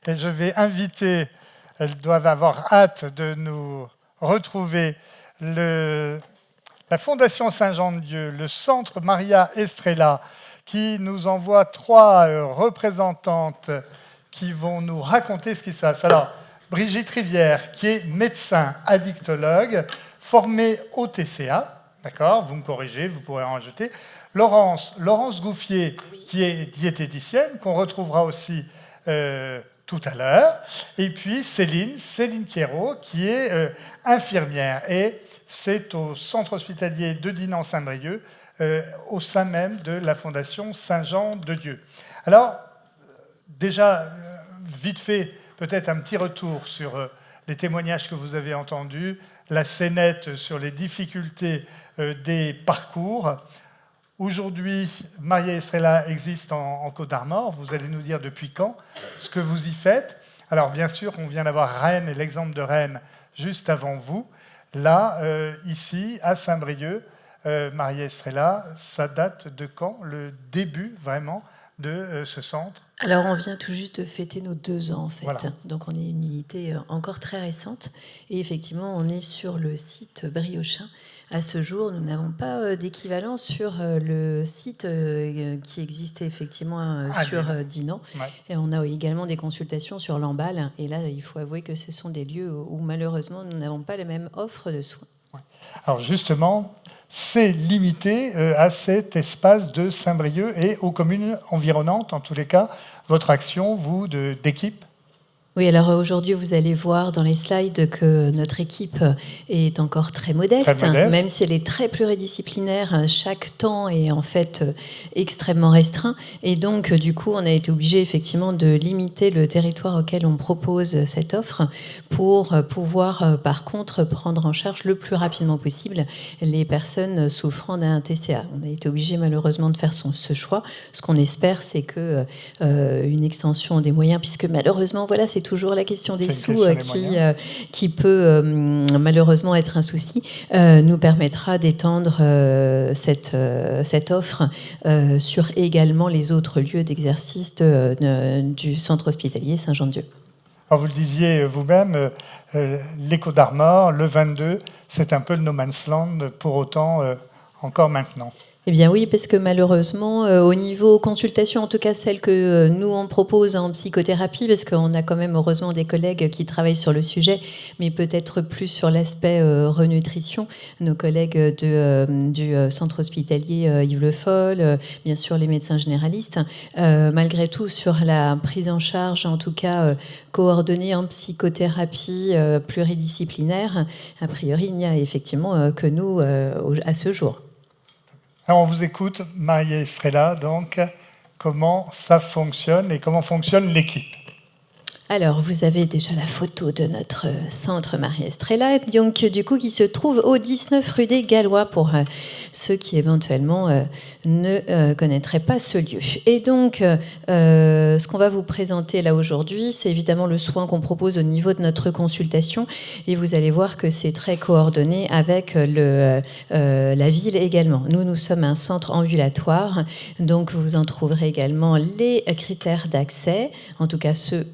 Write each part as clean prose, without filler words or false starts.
Et je vais inviter, elles doivent avoir hâte de nous retrouver, la Fondation Saint-Jean-de-Dieu, le Centre Maria Estrella, qui nous envoie 3 représentantes qui vont nous raconter ce qui se passe. Alors, Brigitte Rivière, qui est médecin addictologue, formée au TCA, d'accord, vous me corrigez, vous pourrez en rajouter. Laurence Gouffier, qui est diététicienne, qu'on retrouvera aussi tout à l'heure. Et puis Céline Pierrot, qui est infirmière. Et c'est au centre hospitalier de Dinan-Saint-Brieuc, au sein même de la Fondation Saint-Jean-de-Dieu. Alors, déjà, vite fait, peut-être un petit retour sur les témoignages que vous avez entendus, la scénette sur les difficultés des parcours. Aujourd'hui, Maria Estrella existe en Côte-d'Armor. Vous allez nous dire depuis quand, ce que vous y faites. Alors, bien sûr, on vient d'avoir Rennes et l'exemple de Rennes juste avant vous. Là, ici, à Saint-Brieuc, Maria Estrella, ça date de quand, le début vraiment de ce centre? Alors, on vient tout juste de fêter nos 2 ans, en fait. Voilà. Donc, on est une unité encore très récente. Et effectivement, on est sur le site briochin. À ce jour, nous n'avons pas d'équivalent sur le site qui existait effectivement sur Dinan. Ouais. Et on a également des consultations sur Lamballe. Et là, il faut avouer que ce sont des lieux où malheureusement, nous n'avons pas les mêmes offres de soins. Ouais. Alors justement, c'est limité à cet espace de Saint-Brieuc et aux communes environnantes, en tous les cas, votre action, vous, d'équipe? Oui, alors aujourd'hui, vous allez voir dans les slides que notre équipe est encore très modeste. Même si elle est très pluridisciplinaire. Chaque temps est en fait extrêmement restreint. Et donc, du coup, on a été obligé effectivement de limiter le territoire auquel on propose cette offre pour pouvoir, par contre, prendre en charge le plus rapidement possible les personnes souffrant d'un TCA. On a été obligé malheureusement de faire ce choix. Ce qu'on espère, c'est que une extension des moyens, puisque malheureusement, voilà, c'est toujours la question des sous qui peut malheureusement être un souci, nous permettra d'étendre cette offre sur également les autres lieux d'exercice du centre hospitalier Saint-Jean-de-Dieu. Alors vous le disiez vous-même, les Côtes-d'Armor, le 22, c'est un peu le no man's land, pour autant, encore maintenant. Eh bien oui, parce que malheureusement, au niveau consultation, en tout cas celle que nous on propose en psychothérapie, parce qu'on a quand même heureusement des collègues qui travaillent sur le sujet, mais peut-être plus sur l'aspect renutrition, nos collègues du centre hospitalier Yves Le Foll, bien sûr les médecins généralistes, malgré tout sur la prise en charge, en tout cas coordonnée en psychothérapie pluridisciplinaire, a priori il n'y a effectivement que nous à ce jour. Alors on vous écoute, Maria Estrella, donc comment ça fonctionne et comment fonctionne l'équipe? Alors, vous avez déjà la photo de notre centre Maria Estrella, donc du coup qui se trouve au 19 rue des Gallois pour ceux qui éventuellement ne connaîtraient pas ce lieu. Et donc, ce qu'on va vous présenter là aujourd'hui, c'est évidemment le soin qu'on propose au niveau de notre consultation, et vous allez voir que c'est très coordonné avec la ville également. Nous sommes un centre ambulatoire, donc vous en trouverez également les critères d'accès, en tout cas ceux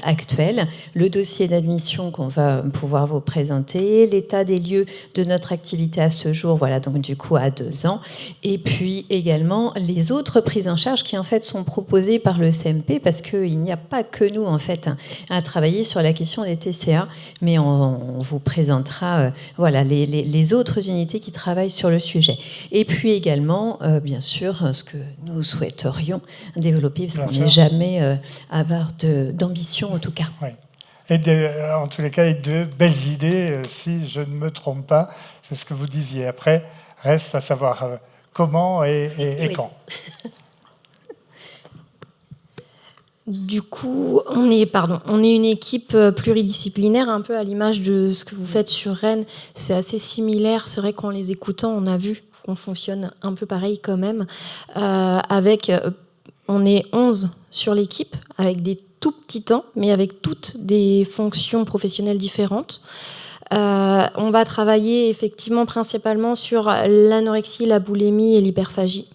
actuel, le dossier d'admission qu'on va pouvoir vous présenter, l'état des lieux de notre activité à ce jour, voilà, donc du coup à 2 ans, et puis également les autres prises en charge qui en fait sont proposées par le CMP, parce qu'il n'y a pas que nous en fait à travailler sur la question des TCA, mais on vous présentera voilà, les autres unités qui travaillent sur le sujet. Et puis également, bien sûr, ce que nous souhaiterions développer, parce qu'on n'est jamais avare d'ambition en tout cas. Oui. Et en tous les cas, de belles idées, si je ne me trompe pas, c'est ce que vous disiez. Après, reste à savoir comment et quand. Du coup, on est une équipe pluridisciplinaire, un peu à l'image de ce que vous faites sur Rennes. C'est assez similaire. C'est vrai qu'en les écoutant, on a vu qu'on fonctionne un peu pareil quand même. On est 11 sur l'équipe, avec des tout petits temps, mais avec toutes des fonctions professionnelles différentes. On va travailler effectivement principalement sur l'anorexie, la boulimie et l'hyperphagie.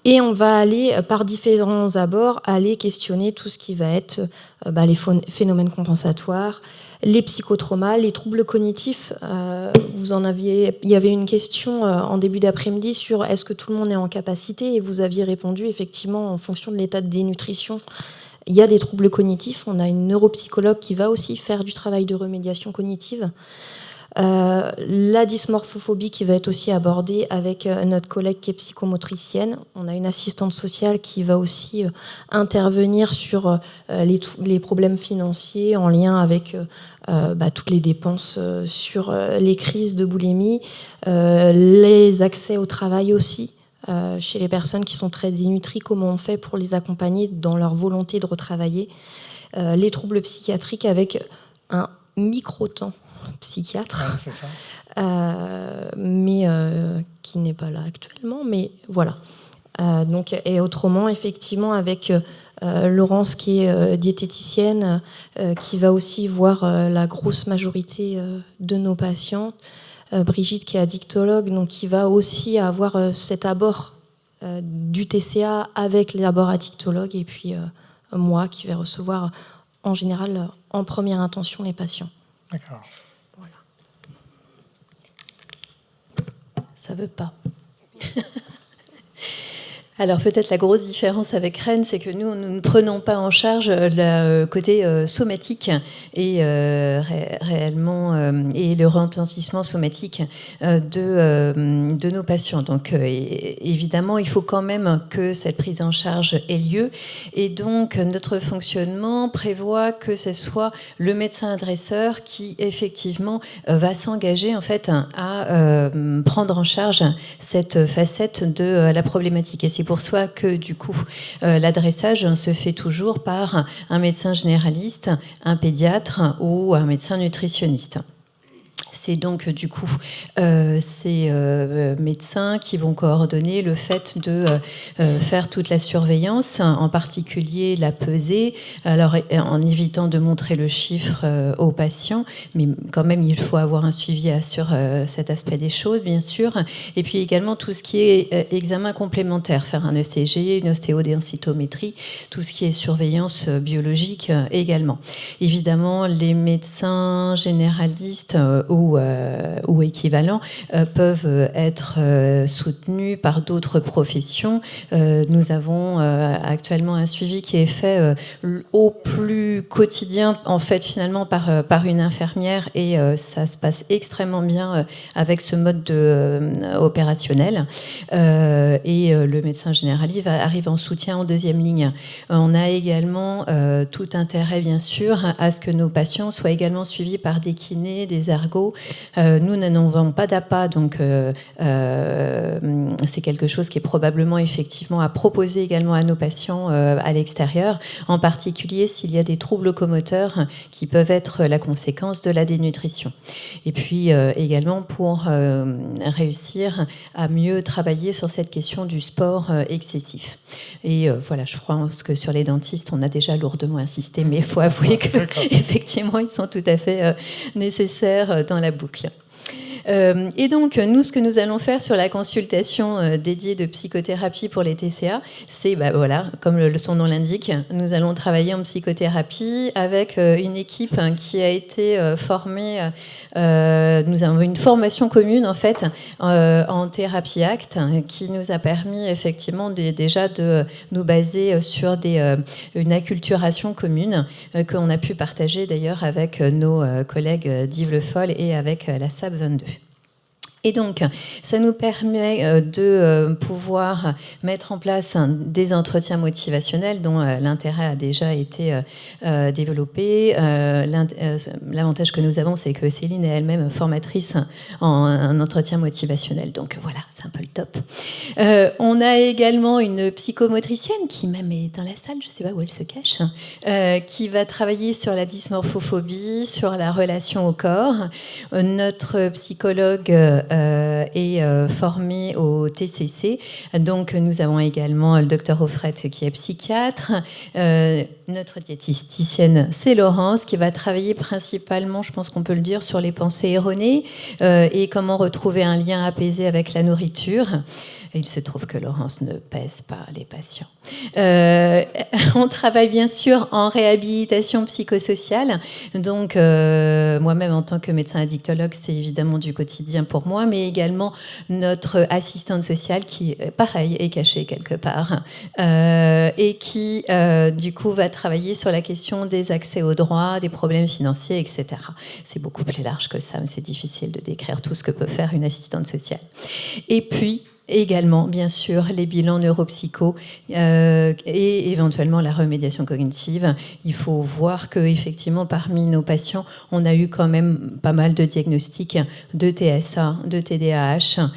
Et on va aller, par différents abords, aller questionner tout ce qui va être les phénomènes compensatoires, les psychotraumas, les troubles cognitifs. Il y avait une question en début d'après-midi sur est-ce que tout le monde est en capacité, et vous aviez répondu effectivement en fonction de l'état de dénutrition. Il y a des troubles cognitifs. On a une neuropsychologue qui va aussi faire du travail de remédiation cognitive. La dysmorphophobie qui va être aussi abordée avec notre collègue qui est psychomotricienne. On a une assistante sociale qui va aussi intervenir sur les problèmes financiers en lien avec toutes les dépenses sur les crises de boulimie, les accès au travail aussi. Chez les personnes qui sont très dénutries, comment on fait pour les accompagner dans leur volonté de retravailler, les troubles psychiatriques avec un micro-temps psychiatre, Ouais, c'est ça. mais qui n'est pas là actuellement, mais voilà. Et autrement, effectivement, avec Laurence qui est diététicienne, qui va aussi voir la grosse majorité de nos patients, Brigitte qui est addictologue, donc qui va aussi avoir cet abord du TCA avec les abords addictologues, et puis moi qui vais recevoir en général en première intention les patients. D'accord. Voilà. Ça veut pas. Alors peut-être la grosse différence avec Rennes, c'est que nous ne prenons pas en charge le côté somatique et réellement et le retentissement somatique de nos patients. Donc évidemment, il faut quand même que cette prise en charge ait lieu, et donc notre fonctionnement prévoit que ce soit le médecin adresseur qui effectivement va s'engager en fait à prendre en charge cette facette de la problématique. Et c'est pour soi que du coup l'adressage se fait toujours par un médecin généraliste, un pédiatre ou un médecin nutritionniste. C'est donc du coup ces médecins qui vont coordonner le fait de faire toute la surveillance, en particulier la pesée, alors en évitant de montrer le chiffre aux patients, mais quand même il faut avoir un suivi sur cet aspect des choses, bien sûr, et puis également tout ce qui est examen complémentaire, faire un ECG, une ostéodensitométrie, tout ce qui est surveillance biologique également. Évidemment, les médecins généralistes ou équivalents peuvent être soutenus par d'autres professions. Nous avons actuellement un suivi qui est fait au plus quotidien, en fait, finalement, par une infirmière, et ça se passe extrêmement bien avec ce mode opérationnel. Et le médecin généraliste arrive en soutien en deuxième ligne. On a également tout intérêt, bien sûr, à ce que nos patients soient également suivis par des kinés, des ergots. Nous n'avons pas d'APA, donc c'est quelque chose qui est probablement effectivement à proposer également à nos patients à l'extérieur, en particulier s'il y a des troubles locomoteurs qui peuvent être la conséquence de la dénutrition. Et puis également pour réussir à mieux travailler sur cette question du sport excessif. Et voilà, je pense que sur les dentistes, on a déjà lourdement insisté, mais il faut avouer qu'effectivement, ils sont tout à fait nécessaires dans la boucle. Et donc, nous, ce que nous allons faire sur la consultation dédiée de psychothérapie pour les TCA, c'est, voilà, comme son nom l'indique, nous allons travailler en psychothérapie avec une équipe qui a été formée. Nous avons une formation commune, en fait, en Thérapie Act, qui nous a permis, effectivement, déjà de nous baser sur une acculturation commune qu'on a pu partager, d'ailleurs, avec nos collègues d'Yves Le Foll et avec la SAP 22. Et donc, ça nous permet de pouvoir mettre en place des entretiens motivationnels dont l'intérêt a déjà été développé. L'avantage que nous avons, c'est que Céline est elle-même formatrice en entretien motivationnel. Donc voilà, c'est un peu le top. On a également une psychomotricienne qui même est dans la salle, je ne sais pas où elle se cache, qui va travailler sur la dysmorphophobie, sur la relation au corps. Notre psychologue est formé au TCC. Donc, nous avons également le docteur Offret qui est psychiatre. Notre diététicienne, c'est Laurence, qui va travailler principalement, je pense qu'on peut le dire, sur les pensées erronées et comment retrouver un lien apaisé avec la nourriture. Et il se trouve que Laurence ne pèse pas les patients. On travaille bien sûr en réhabilitation psychosociale. Donc, moi-même, en tant que médecin addictologue, c'est évidemment du quotidien pour moi, mais également notre assistante sociale qui, pareil, est cachée quelque part et qui, du coup, va travailler sur la question des accès aux droits, des problèmes financiers, etc. C'est beaucoup plus large que ça, mais c'est difficile de décrire tout ce que peut faire une assistante sociale. Et puis, également, bien sûr, les bilans neuropsychos et éventuellement la remédiation cognitive. Il faut voir qu'effectivement, parmi nos patients, on a eu quand même pas mal de diagnostics de TSA, de TDAH,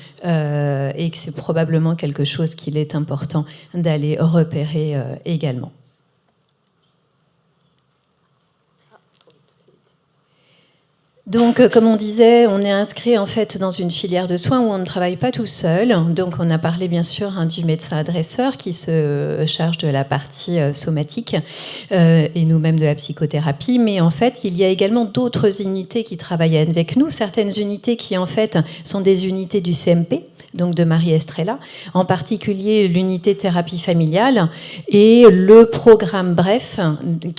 et que c'est probablement quelque chose qu'il est important d'aller repérer également. Donc, comme on disait, on est inscrit en fait dans une filière de soins où on ne travaille pas tout seul. Donc, on a parlé bien sûr du médecin adresseur qui se charge de la partie somatique et nous-mêmes de la psychothérapie. Mais en fait, il y a également d'autres unités qui travaillent avec nous. Certaines unités qui en fait sont des unités du CMP. Donc de Marie Estrella, en particulier l'unité thérapie familiale et le programme Bref.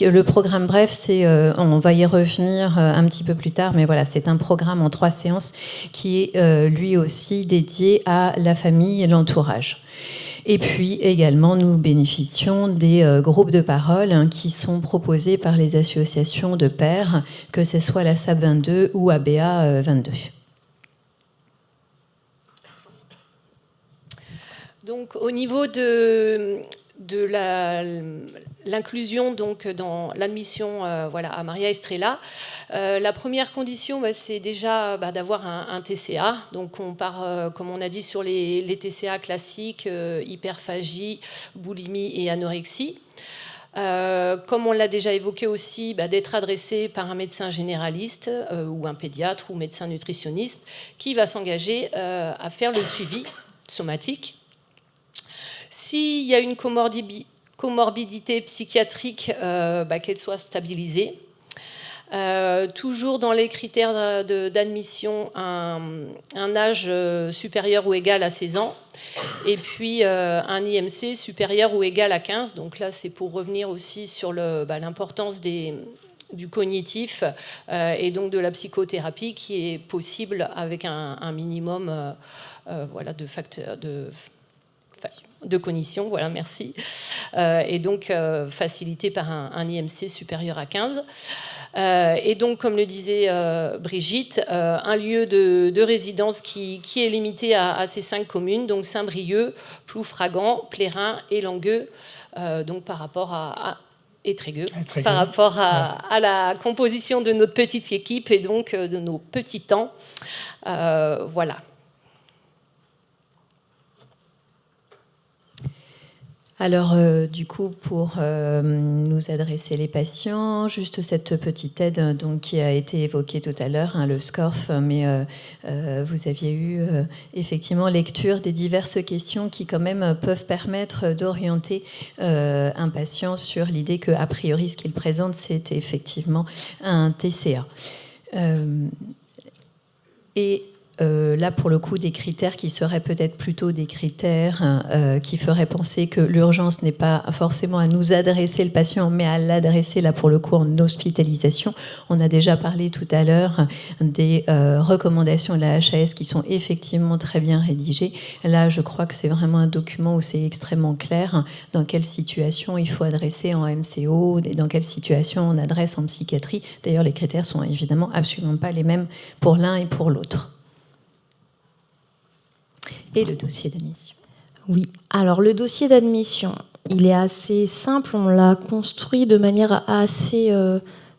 Le programme Bref, c'est, on va y revenir un petit peu plus tard, mais voilà, c'est un programme en 3 séances qui est lui aussi dédié à la famille et l'entourage. Et puis également, nous bénéficions des groupes de parole qui sont proposés par les associations de pairs, que ce soit la SAP 22 ou ABA 22. Donc, au niveau de l'inclusion donc, dans l'admission à Maria Estrella, la première condition, c'est déjà d'avoir un TCA. Donc, on part, comme on a dit, sur les TCA classiques, hyperphagie, boulimie et anorexie. Comme on l'a déjà évoqué aussi, d'être adressé par un médecin généraliste ou un pédiatre ou médecin nutritionniste qui va s'engager à faire le suivi somatique. S'il y a une comorbidité psychiatrique, qu'elle soit stabilisée. Toujours dans les critères d'admission, un âge supérieur ou égal à 16 ans. Et puis un IMC supérieur ou égal à 15. Donc là, c'est pour revenir aussi sur l'importance du cognitif et donc de la psychothérapie qui est possible avec un minimum de facteurs de cognition, voilà, merci. Et donc facilité par un IMC supérieur à 15. Et donc, comme le disait Brigitte, un lieu de résidence qui est limité à ces 5 communes, donc Saint-Brieuc, Ploufragan, Plérin et Langueux, donc par rapport et Trégueux, par rapport à la composition de notre petite équipe et donc de nos petits temps. Voilà. Alors, du coup, pour nous adresser les patients, juste cette petite aide donc, qui a été évoquée tout à l'heure, le SCORF, mais vous aviez eu effectivement lecture des diverses questions qui quand même peuvent permettre d'orienter un patient sur l'idée qu'a priori, ce qu'il présente, c'est effectivement un TCA. Là, pour le coup, des critères qui seraient peut-être plutôt des critères qui feraient penser que l'urgence n'est pas forcément à nous adresser le patient, mais à l'adresser, là, pour le coup, en hospitalisation. On a déjà parlé tout à l'heure des recommandations de la HAS qui sont effectivement très bien rédigées. Là, je crois que c'est vraiment un document où c'est extrêmement clair dans quelle situation il faut adresser en MCO, et dans quelle situation on adresse en psychiatrie. D'ailleurs, les critères sont évidemment absolument pas les mêmes pour l'un et pour l'autre. Et le dossier d'admission. Oui, alors le dossier d'admission, il est assez simple, on l'a construit de manière assez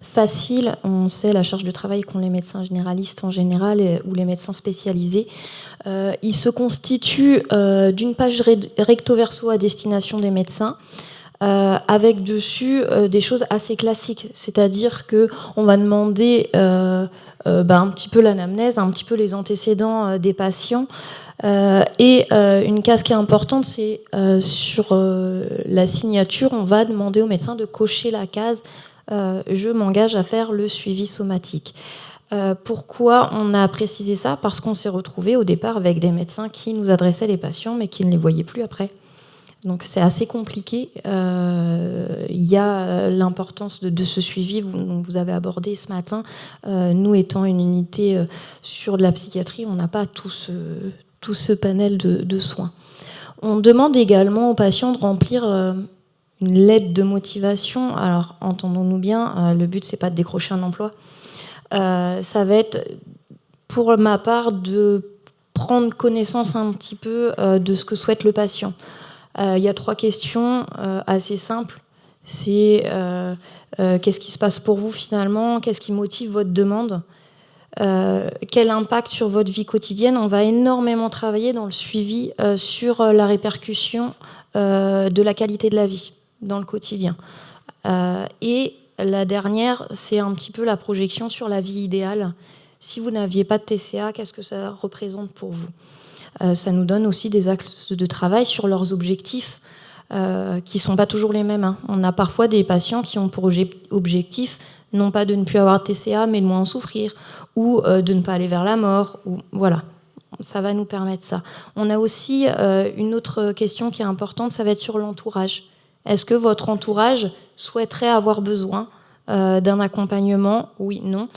facile. On sait la charge de travail qu'ont les médecins généralistes en général ou les médecins spécialisés. Il se constitue d'une page recto-verso à destination des médecins, avec dessus des choses assez classiques, c'est-à-dire qu'on va demander un petit peu l'anamnèse, un petit peu les antécédents des patients. Et une case qui est importante, c'est sur la signature, on va demander au médecin de cocher la case « Je m'engage à faire le suivi somatique ». Pourquoi on a précisé ça? Parce qu'on s'est retrouvé au départ avec des médecins qui nous adressaient les patients mais qui ne les voyaient plus après. Donc c'est assez compliqué. Il y a l'importance de ce suivi dont vous avez abordé ce matin. Nous étant une unité sur de la psychiatrie, on n'a pas tout ce panel de soins. On demande également aux patients de remplir une lettre de motivation. Alors entendons-nous bien, le but c'est pas de décrocher un emploi. Ça va être pour ma part de prendre connaissance un petit peu de ce que souhaite le patient. Il y a 3 questions assez simples. C'est qu'est-ce qui se passe pour vous finalement? Qu'est-ce qui motive votre demande? Quel impact sur votre vie quotidienne? On va énormément travailler dans le suivi sur la répercussion de la qualité de la vie dans le quotidien. Et la dernière, c'est un petit peu la projection sur la vie idéale. Si vous n'aviez pas de TCA, qu'est-ce que ça représente pour vous? Ça nous donne aussi des axes de travail sur leurs objectifs qui ne sont pas toujours les mêmes. Hein. On a parfois des patients qui ont pour objectif non pas de ne plus avoir de TCA, mais de moins en souffrir, ou de ne pas aller vers la mort. Ou, voilà, ça va nous permettre ça. On a aussi une autre question qui est importante, ça va être sur l'entourage. Est-ce que votre entourage souhaiterait avoir besoin d'un accompagnement? Oui, non.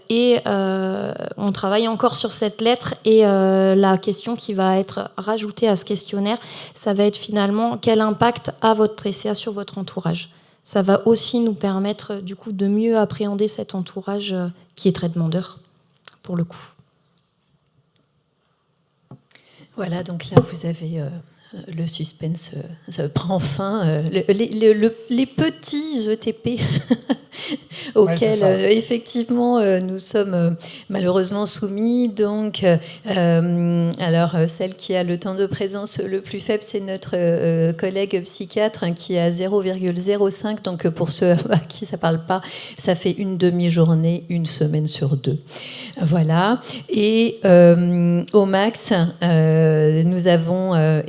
Et on travaille encore sur cette lettre et la question qui va être rajoutée à ce questionnaire, ça va être finalement quel impact a votre TCA sur votre entourage. Ça va aussi nous permettre du coup de mieux appréhender cet entourage qui est très demandeur pour le coup. Voilà, donc là vous avez le suspense, ça prend fin. Les petits ETP auxquels effectivement nous sommes malheureusement soumis. Donc, alors celle qui a le temps de présence le plus faible, c'est notre collègue psychiatre qui est à 0,05. Donc pour ceux à qui ça parle pas, ça fait une demi-journée, une semaine sur 2. Voilà. Et au max, nous avons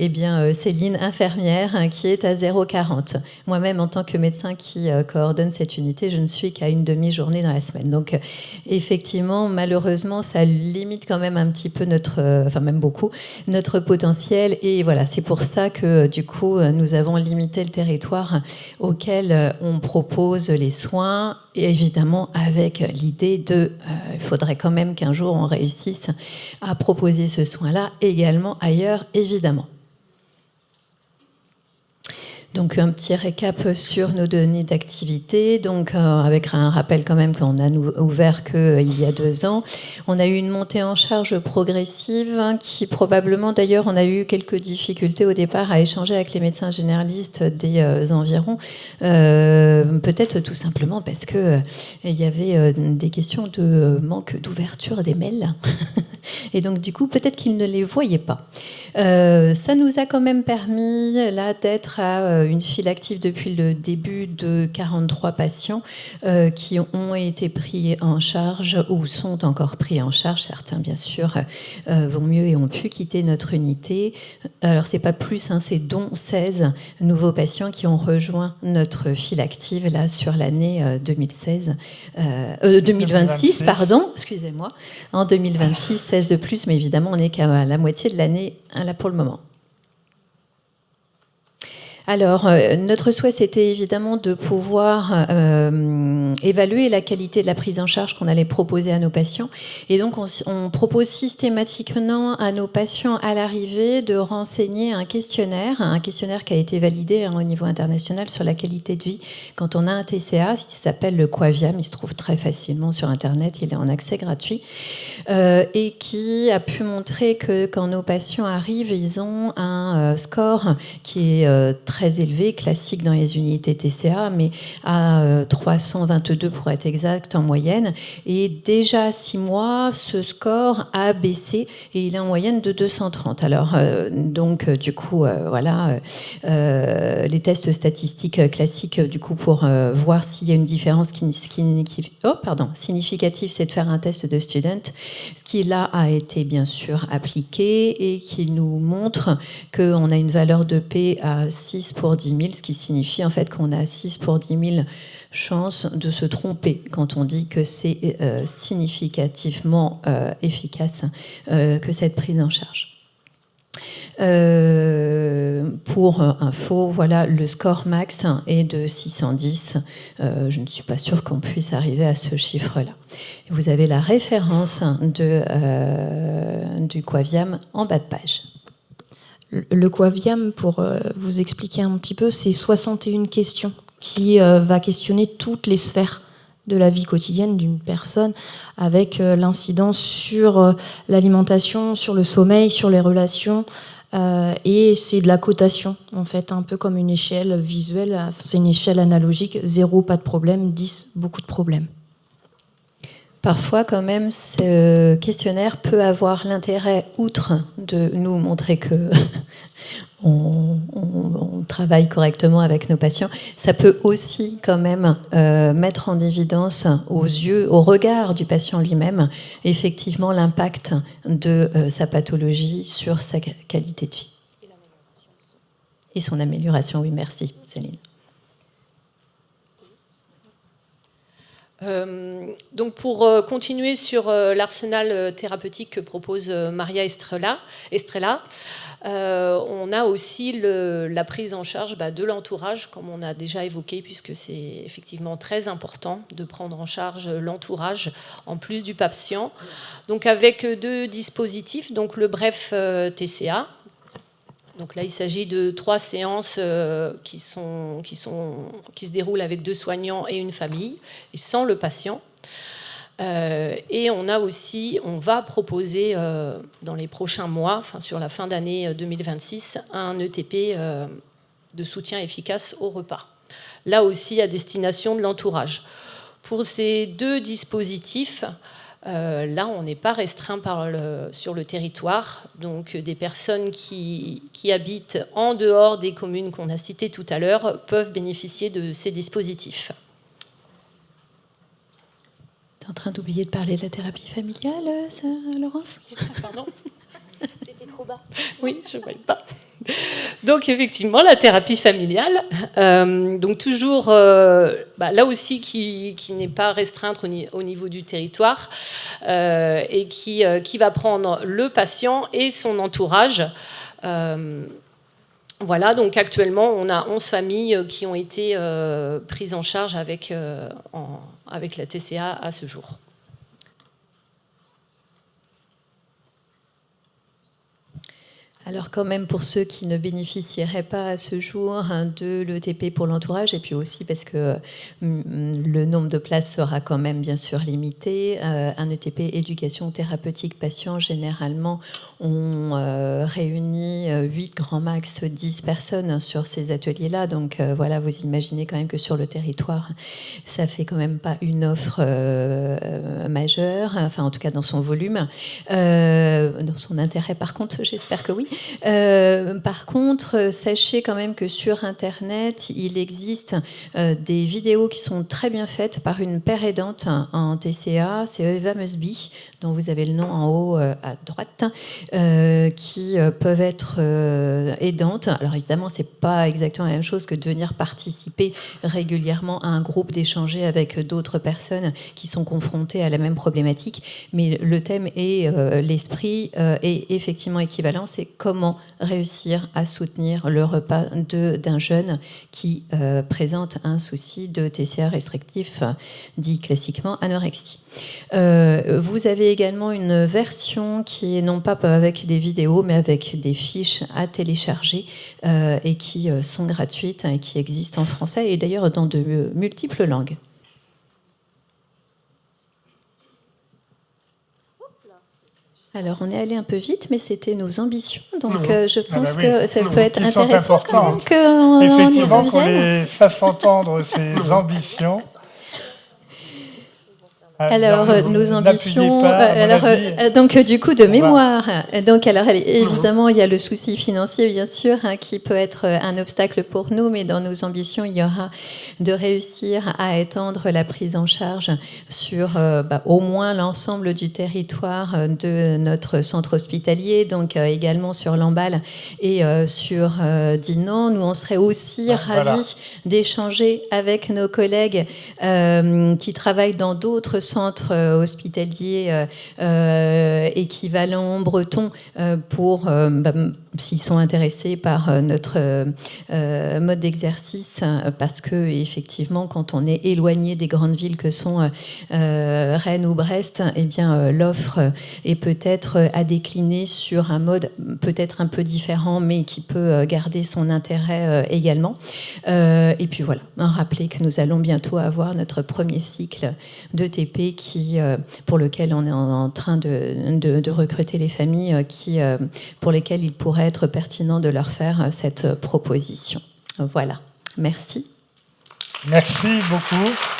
Céline, infirmière, qui est à 0,40. Moi-même, en tant que médecin qui coordonne cette unité, je ne suis qu'à une demi-journée dans la semaine. Donc, effectivement, malheureusement, ça limite quand même un petit peu même beaucoup, notre potentiel. Et voilà, c'est pour ça que, du coup, nous avons limité le territoire auquel on propose les soins. Et évidemment, avec l'idée il faudrait quand même qu'un jour on réussisse à proposer ce soin-là également ailleurs, évidemment. Donc un petit récap sur nos données d'activité, donc avec un rappel quand même qu'on a ouvert qu'il y a 2 ans. On a eu une montée en charge progressive qui probablement, d'ailleurs, on a eu quelques difficultés au départ à échanger avec les médecins généralistes des environs, peut-être tout simplement parce que il y avait des questions de manque d'ouverture des mails et donc du coup peut-être qu'ils ne les voyaient pas. Ça nous a quand même permis là d'être à une file active depuis le début de 43 patients qui ont été pris en charge ou sont encore pris en charge. Certains, bien sûr, vont mieux et ont pu quitter notre unité. Alors, c'est pas plus, hein, c'est dont 16 nouveaux patients qui ont rejoint notre file active là sur l'année 2026, pardon, excusez-moi. En 2026, 16 de plus, mais évidemment, on n'est qu'à la moitié de l'année là pour le moment. Alors, notre souhait, c'était évidemment de pouvoir évaluer la qualité de la prise en charge qu'on allait proposer à nos patients. Et donc, on propose systématiquement à nos patients à l'arrivée de renseigner un questionnaire qui a été validé au niveau international sur la qualité de vie quand on a un TCA, qui s'appelle le Quaviam. Il se trouve très facilement sur Internet, il est en accès gratuit, et qui a pu montrer que quand nos patients arrivent, ils ont un score qui est très élevé, classique dans les unités TCA, mais à 322 pour être exact en moyenne. Et déjà à 6 mois, ce score a baissé et il est en moyenne de 230. Alors, donc, du coup, voilà, les tests statistiques classiques, du coup, pour voir s'il y a une différence significative, c'est de faire un test de student, ce qui là a été bien sûr appliqué et qui nous montre qu'on a une valeur de P à 6 pour 10 000, ce qui signifie en fait qu'on a 6 pour 10 000 chance de se tromper quand on dit que c'est significativement efficace que cette prise en charge. Pour info, voilà, le score max est de 610. Je ne suis pas sûre qu'on puisse arriver à ce chiffre-là. Vous avez la référence du Quaviam en bas de page. Le Quaviam, pour vous expliquer un petit peu, c'est 61 questions qui va questionner toutes les sphères de la vie quotidienne d'une personne, avec l'incidence sur l'alimentation, sur le sommeil, sur les relations. Et c'est de la cotation, en fait, un peu comme une échelle visuelle. C'est une échelle analogique. 0, pas de problème. 10, beaucoup de problèmes. Parfois, quand même, ce questionnaire peut avoir l'intérêt, outre de nous montrer que on travaille correctement avec nos patients, ça peut aussi quand même mettre en évidence aux yeux, au regard du patient lui-même, effectivement l'impact de sa pathologie sur sa qualité de vie. Et son amélioration, oui, merci Céline. Donc pour continuer sur l'arsenal thérapeutique que propose Maria Estrela, on a aussi la prise en charge de l'entourage, comme on a déjà évoqué, puisque c'est effectivement très important de prendre en charge l'entourage en plus du patient. Donc avec 2 dispositifs, donc le bref TCA. Donc là, il s'agit de 3 séances qui se déroulent avec 2 soignants et une famille, et sans le patient. Et on va proposer dans les prochains mois, sur la fin d'année 2026, un ETP de soutien efficace au repas. Là aussi, à destination de l'entourage. Pour ces 2 dispositifs, là, on n'est pas restreint sur le territoire. Donc, des personnes qui habitent en dehors des communes qu'on a citées tout à l'heure peuvent bénéficier de ces dispositifs. Tu es en train d'oublier de parler de la thérapie familiale, Laurence ? Pardon ? C'était trop bas. Oui, je ne vois pas. Donc effectivement, la thérapie familiale, donc toujours là aussi qui n'est pas restreinte au niveau du territoire et qui va prendre le patient et son entourage. Voilà, donc actuellement, on a 11 familles qui ont été prises en charge avec la TCA à ce jour. Alors quand même, pour ceux qui ne bénéficieraient pas à ce jour de l'ETP pour l'entourage, et puis aussi parce que le nombre de places sera quand même bien sûr limité, un ETP éducation thérapeutique patient, généralement, on réunit 8 grand max 10 personnes sur ces ateliers-là. Donc voilà, vous imaginez quand même que sur le territoire, ça fait quand même pas une offre majeure, enfin en tout cas dans son volume, dans son intérêt par contre, j'espère que oui. Par contre, sachez quand même que sur Internet, il existe des vidéos qui sont très bien faites par une père aidante en TCA, c'est Eva Musby, dont vous avez le nom en haut à droite, qui peuvent être aidantes. Alors évidemment, c'est pas exactement la même chose que de venir participer régulièrement à un groupe, d'échanger avec d'autres personnes qui sont confrontées à la même problématique, mais le thème et l'esprit est effectivement équivalent, c'est comment réussir à soutenir le repas d'un jeune qui présente un souci de TCA restrictif, dit classiquement anorexie. Vous avez également une version qui est non pas avec des vidéos, mais avec des fiches à télécharger et qui sont gratuites et qui existent en français et d'ailleurs dans de multiples langues. Alors, on est allé un peu vite, mais c'était nos ambitions. Donc, je pense que ça peut être intéressant quand même qu'on effectivement, qu'on les fasse entendre, ces ambitions. Alors, nos ambitions. Donc, du coup, de mémoire. Donc, alors, évidemment, il y a le souci financier, bien sûr, qui peut être un obstacle pour nous, mais dans nos ambitions, il y aura de réussir à étendre la prise en charge sur au moins l'ensemble du territoire de notre centre hospitalier, donc également sur Lamballe et sur Dinan. Nous, on serait aussi ravis d'échanger avec nos collègues qui travaillent dans d'autres centres hospitaliers équivalents bretons pour, s'ils sont intéressés par notre mode d'exercice, parce que effectivement, quand on est éloigné des grandes villes que sont Rennes ou Brest, eh bien l'offre est peut-être à décliner sur un mode peut-être un peu différent, mais qui peut garder son intérêt également. Et puis voilà, rappeler que nous allons bientôt avoir notre premier cycle d'ETP pour lequel on est en train de recruter les familles pour lesquelles il pourrait être pertinent de leur faire cette proposition. Voilà, merci. Merci beaucoup.